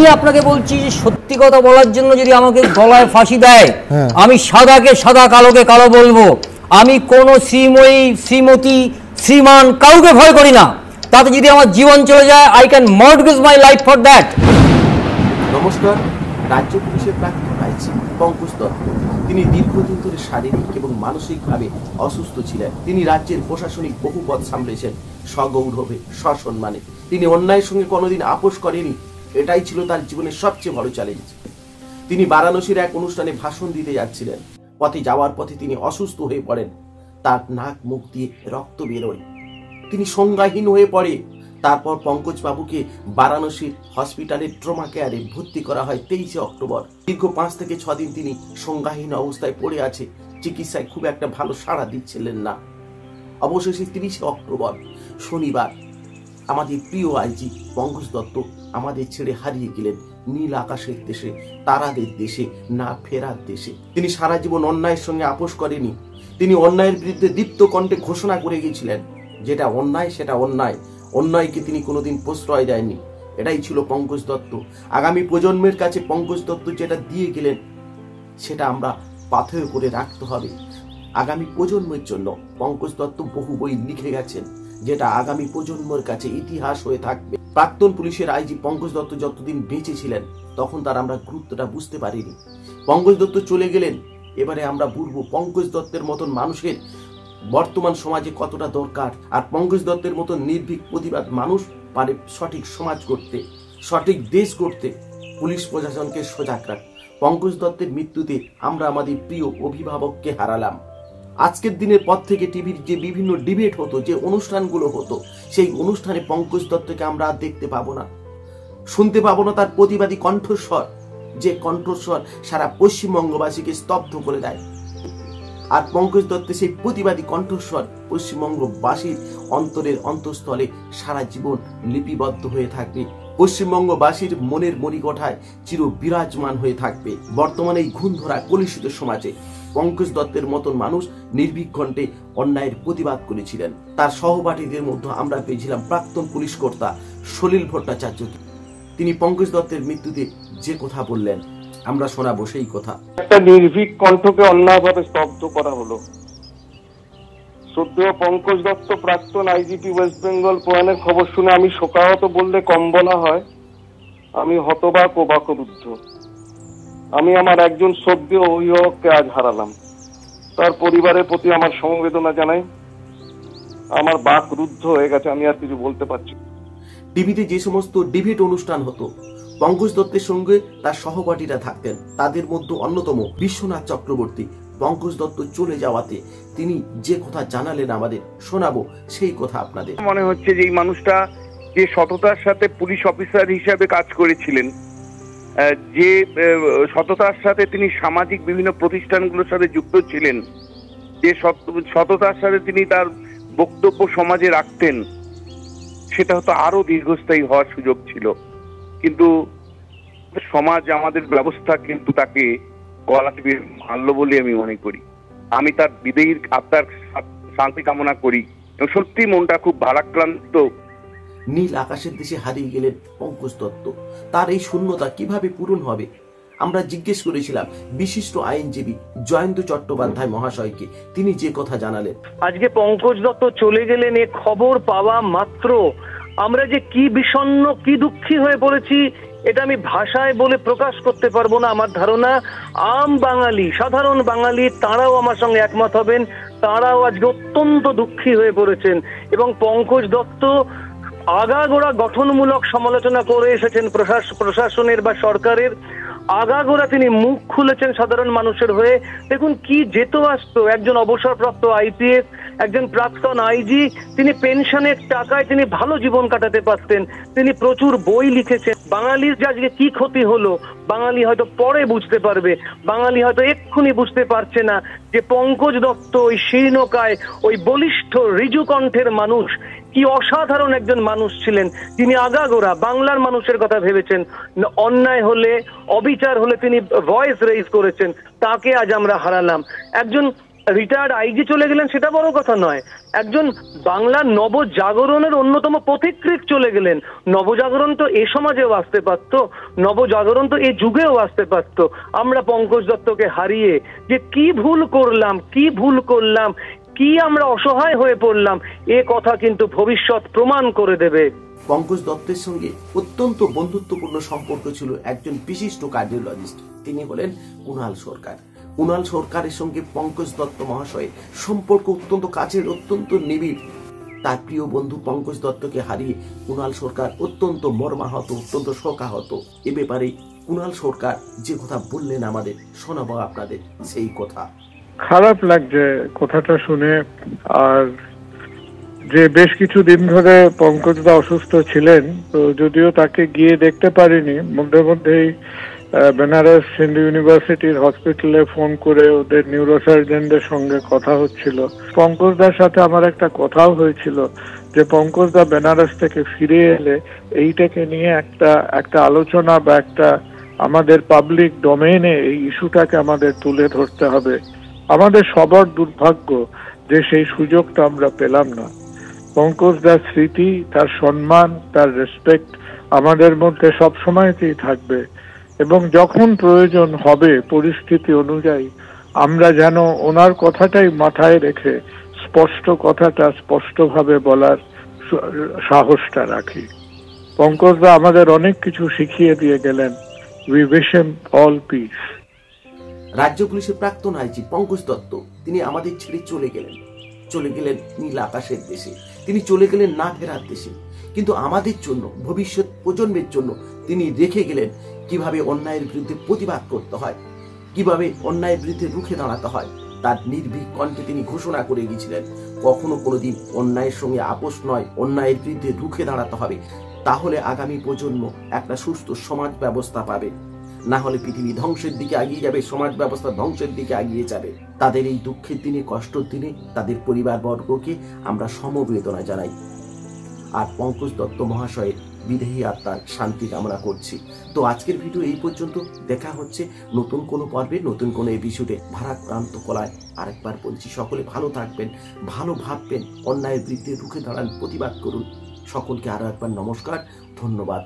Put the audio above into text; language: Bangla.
আমি আপনাকে বলছি যে সত্যি কথা বলার জন্য যদি আমাকে গলায় ফাঁসি দেয়, আমি সাদাকে সাদা, কালোকে কালো বলবো। আমি কোনো শ্রীময়ী, শ্রীমতী, শ্রীমান কাউকে ভয় করি না। তাতে যদি আমার জীবন চলে যায়, I can mortgage my life for that. নমস্কার। রাজ্য পুলিশের প্রাক্তন আইজি পঙ্কজ দত্ত, তিনি দীর্ঘদিন ধরে শারীরিক এবং মানসিকভাবে অসুস্থ ছিলেন। তিনি রাজ্যের প্রশাসনিক বহু পদ সামলেছেন সগৌরবে, সসম্মানে। তিনি অন্যায়ের সঙ্গে কোনোদিন আপোষ করেনি, এটাই ছিল তার জীবনের সবচেয়ে বড় চ্যালেঞ্জ। তিনি বারাণসীর এক অনুষ্ঠানে ভাষণ দিতে যাচ্ছিলেন। পথে যাওয়ার পথে তিনি অসুস্থ হয়ে পড়েন। তার নাক মুখ দিয়ে রক্ত বেরোয়, তিনি সংজ্ঞাহীন হয়ে পড়ে। তারপর পঙ্কজ বাবুকে বারাণসীর হসপিটালের ট্রমা কেয়ারে ভর্তি করা হয় 23 অক্টোবর। দীর্ঘ 5 থেকে 6 দিন তিনি সংজ্ঞাহীন অবস্থায় পড়ে আছে। চিকিৎসায় খুব একটা ভালো সাড়া দিচ্ছিলেন না। অবশেষে 30 অক্টোবর শনিবার আমাদের প্রিয় আইজি পঙ্কজ দত্ত আমাদের ছেড়ে হারিয়ে গেলেন নীল আকাশের দেশে, তারাদের দেশে, না ফেরার দেশে। তিনি সারা জীবন অন্যায়ের সঙ্গে আপোষ করেনি। তিনি অন্যায়ের বিরুদ্ধে দীপ্ত কণ্ঠে ঘোষণা করে গিয়েছিলেন, যেটা অন্যায় সেটা অন্যায়, অন্যায়কে তিনি কোনোদিন প্রশ্রয় দেয়নি। এটাই ছিল পঙ্কজ দত্ত। আগামী প্রজন্মের কাছে পঙ্কজ দত্ত যেটা দিয়ে গেলেন, সেটা আমরা পাথেয় করে রাখতে হবে। আগামী প্রজন্মের জন্য পঙ্কজ দত্ত বহু বই লিখে গেছেন, যেটা আগামী প্রজন্মের কাছে ইতিহাস হয়ে থাকবে। প্রাক্তন পুলিশের আইজি পঙ্কজ দত্ত যতদিন বেঁচে ছিলেন, তখন তার আমরা গুরুত্বটা বুঝতে পারিনি। পঙ্কজ দত্ত চলে গেলেন, এবারে আমরা বুঝবো পঙ্কজ দত্তের মতন মানুষের বর্তমান সমাজে কতটা দরকার। আর পঙ্কজ দত্তের মতন নির্ভীক প্রতিবাদ মানুষ পারে সঠিক সমাজ করতে, সঠিক দেশ করতে। পুলিশ প্রশাসনকে সজাগ রাখ। পঙ্কজ দত্তের মৃত্যুতে আমরা আমাদের প্রিয় অভিভাবককে হারালাম। আজকের দিনের পর থেকে টিভির যে বিভিন্ন ডিবেট হতো, যে অনুষ্ঠানগুলো হতো, সেই অনুষ্ঠানে পঙ্কজ দত্তকে আমরা আর দেখতে পাবো না, শুনতে পাবো না তার প্রতিবাদী কণ্ঠস্বর, যে কণ্ঠস্বর সারা পশ্চিমবঙ্গবাসীকে স্তব্ধ করে দেয়। আর পঙ্কজ দত্তের সেই প্রতিবাদী কণ্ঠস্বর পশ্চিমবঙ্গবাসীর অন্তরের অন্তঃস্থলে সারা জীবন লিপিবদ্ধ হয়ে থাকবে, পশ্চিমবঙ্গবাসীর মনের মণিকোঠায় চির বিরাজমান হয়ে থাকবে। বর্তমানে এই ঘুণধরা কলুষিত সমাজে পঙ্কজ দত্তের মতন মানুষ নির্ভীক কণ্ঠে অন্যায়ের প্রতিবাদ করেছিলেন। তার সহপাঠীদের মধ্যে আমরা পেয়েছিলাম প্রাক্তন পুলিশ কর্তা সলিল ভট্টাচার্যকে। তিনি পঙ্কজ দত্তের মৃত্যুতে যে কথা বললেন, আমরা শোনাবো সেই কথা। একটা নির্ভীক কণ্ঠকে অন্যায়ভাবে স্তব্ধ করা হলো। শ্রদ্ধেয় পঙ্কজ দত্ত প্রাক্তন আইজিপি ওয়েস্ট বেঙ্গল প্রয়াণের খবর শুনে আমি শোকাহত বললে কম বলা হয়। আমি হতবাক ও বাকরুদ্ধ। আমি আমার একজন শ্রদ্ধেয় অভিভাবককে আজ হারালাম। তার পরিবারের প্রতি আমার সমবেদনা জানাই। আমার বাক রুদ্ধ হয়ে গেছে, আমি আর কিছু বলতে পারছি। টিভিতে যে সমস্ত ডিবেট অনুষ্ঠান হতো, পঙ্কজ দত্তের সঙ্গে তার সহপাঠীরা থাকতেন। তাদের মধ্যে অন্যতম বিশ্বনাথ চক্রবর্তী। পঙ্কজ দত্ত চলে যাওয়াতে তিনি যে কথা জানালেন আমাদের, শোনাবো সেই কথা আপনাদের। মনে হচ্ছে যে এই মানুষটা যে সততার সাথে পুলিশ অফিসার হিসাবে কাজ করেছিলেন, যে সততার সাথে তিনি সামাজিক বিভিন্ন প্রতিষ্ঠানগুলোর সাথে যুক্ত ছিলেন, যে সততার সাথে তিনি তার বক্তব্য সমাজে রাখতেন, সেটা হয়তো আরো দীর্ঘস্থায়ী হওয়ার সুযোগ ছিল। কিন্তু সমাজ, আমাদের ব্যবস্থা কিন্তু তাকে গলা টিপে মারল বলে আমি মনে করি। আমি তার বিদেহীর আত্মার শান্তি কামনা করি এবং সত্যি মনটা খুব ভারাক্রান্ত। নীল আকাশের দেশে হারিয়ে গেলেন পঙ্কজ দত্ত। তার এই শূন্যতা কিভাবে পূরণ হবে আমরা জিজ্ঞেস করেছিলাম বিশিষ্ট আইনজীবী জয়ন্ত চট্টোপাধ্যায় মহাশয়কে। তিনি যে কথা জানালেন, আজকে পঙ্কজ দত্ত চলে গেলেন এ খবর পাওয়া মাত্র আমরা যে কি বিষণ্ণ, কি দুঃখী হয়ে পড়েছি, এটা আমি ভাষায় বলে প্রকাশ করতে পারবো না। আমার ধারণা আম বাঙালি, সাধারণ বাঙালি, তারাও আমার সঙ্গে একমত হবেন। তারাও আজকে অত্যন্ত দুঃখী হয়ে পড়েছেন। এবং পঙ্কজ দত্ত আগাগোড়া গঠনমূলক সমালোচনা করে এসেছেন প্রশাসনের বা সরকারের। আগাগোড়া তিনি মুখ খুলেছেন সাধারণ মানুষের হয়ে। দেখুন কি যেত আসতো, একজন অবসরপ্রাপ্ত আইপিএস, একজন প্রাক্তন আইজি, তিনি পেনশনের টাকায় তিনি ভালো জীবন কাটাতে পারতেন। তিনি প্রচুর বই লিখেছেন। বাঙালির যে আজকে কি ক্ষতি হলো, বাঙালি হয়তো পরে বুঝতে পারবে, বাঙালি হয়তো এক্ষুনি বুঝতে পারছে না যে পঙ্কজ দত্ত ওই শীর্ণকায়, ওই বলিষ্ঠ ঋজু কণ্ঠের মানুষ কি অসাধারণ একজন মানুষ ছিলেন। তিনি আগাগোড়া বাংলার মানুষের কথা ভেবেছেন, অন্যায় হলে, অবিচার হলে তিনি ভয়েস রেইজ করেছেন। তাকে আজ আমরা হারালাম। একজন রিটায়ার্ড আইজি চলে গেলেন সেটা বড় কথা নয়, একজন বাংলার নবজাগরণের অন্যতম পথিকৃৎ চলে গেলেন। নবজাগরণ তো এ সমাজেও আসতে পারতো, নবজাগরণ তো এ যুগেও আসতে পারতো। আমরা পঙ্কজ দত্তকে হারিয়ে যে কি ভুল করলাম, কি আমরা অসহায় হয়ে পড়লাম, এ কথা কিন্তু ভবিষ্যৎ প্রমাণ করে দেবে। পঙ্কজ দত্তের সঙ্গে অত্যন্ত বন্ধুত্বপূর্ণ সম্পর্ক ছিল একজন বিশিষ্ট কার্ডিওলজিস্ট, তিনি হলেন কুণাল সরকার। কুণাল সরকারের সঙ্গে পঙ্কজ দত্ত মহাশয়ের সম্পর্ক অত্যন্ত কাছের, অত্যন্ত নিবিড়। তার প্রিয় বন্ধু পঙ্কজ দত্তকে হারিয়ে কুণাল সরকার অত্যন্ত মর্মাহত, অত্যন্ত শোকাহত। এ ব্যাপারে কুণাল সরকার যে কথা বললেন আমাদের শোনাবো আপনাদের সেই কথা। খারাপ লাগছে কথাটা শুনে। আর যে বেশ কিছু দিন ধরে পঙ্কজদা অসুস্থ ছিলেন, তো যদিও তাকে গিয়ে দেখতে পারিনি, মধ্যেই বেনারস হিন্দু ইউনিভার্সিটির হসপিটালে ফোন করে ওদের নিউরোসার্জনদের সঙ্গে কথা হচ্ছিল। পঙ্কজদার সাথে আমার একটা কথাও হয়েছিল যে পঙ্কজদা বেনারস থেকে ফিরে এলে এইটাকে নিয়ে একটা আলোচনা বা একটা আমাদের পাবলিক ডোমেইনে এই ইস্যুটাকে আমাদের তুলে ধরতে হবে। আমাদের সবার দুর্ভাগ্য যে সেই সুযোগটা আমরা পেলাম না। পঙ্কজদার স্মৃতি, তার সম্মান, তার রেসপেক্ট আমাদের মধ্যে সবসময়তেই থাকবে, এবং যখন প্রয়োজন হবে পরিস্থিতি অনুযায়ী আমরা যেন ওনার কথাটাই মাথায় রেখে কথাটা স্পষ্টভাবে বলার সাহসটা রাখি। পঙ্কজদা আমাদের অনেক কিছু শিখিয়ে দিয়ে গেলেন। We wish him all piece. রাজ্য পুলিশের প্রাক্তন আইজি পঙ্কজ দত্ত তিনি আমাদের ছেড়ে চলে গেলেন নীল আকাশের দেশে, তিনি চলে গেলেন না ফেরার দেশে। কিন্তু আমাদের জন্য, ভবিষ্যৎ প্রজন্মের জন্য তিনি রেখে গেলেন কিভাবে অন্যায়ের বিরুদ্ধে প্রতিবাদ করতে হয়, কিভাবে অন্যায়ের বিরুদ্ধে রুখে দাঁড়াতে হয়। তার নির্ভীক কণ্ঠে তিনি ঘোষণা করে গিয়েছিলেন, কখনো কোনোদিন অন্যায়ের সঙ্গে আপোষ নয়, অন্যায়ের বিরুদ্ধে রুখে দাঁড়াতে হবে। তাহলে আগামী প্রজন্ম একটা সুস্থ সমাজ ব্যবস্থা পাবে, না হলে পৃথিবী ধ্বংসের দিকে এগিয়ে যাবে, সমাজ ব্যবস্থা ধ্বংসের দিকে এগিয়ে যাবে। তাদের এই দুঃখের দিনে, কষ্টের দিনে তাদের পরিবারবর্গকে আমরা সমবেদনা জানাই। আর পঙ্কজ দত্ত মহাশয়ের বিদেহী আত্মার শান্তি কামনা করছি। তো আজকের ভিডিও এই পর্যন্ত। দেখা হচ্ছে নতুন কোনো পর্বে, নতুন কোনো এপিসোডে। ভারাক্রান্ত কলায় আরেকবার বলছি, সকলে ভালো থাকবেন, ভালো ভাববেন, অন্যায়ের বিরুদ্ধে রুখে দাঁড়ান, প্রতিবাদ করুন। সকলকে আরো একবার নমস্কার, ধন্যবাদ।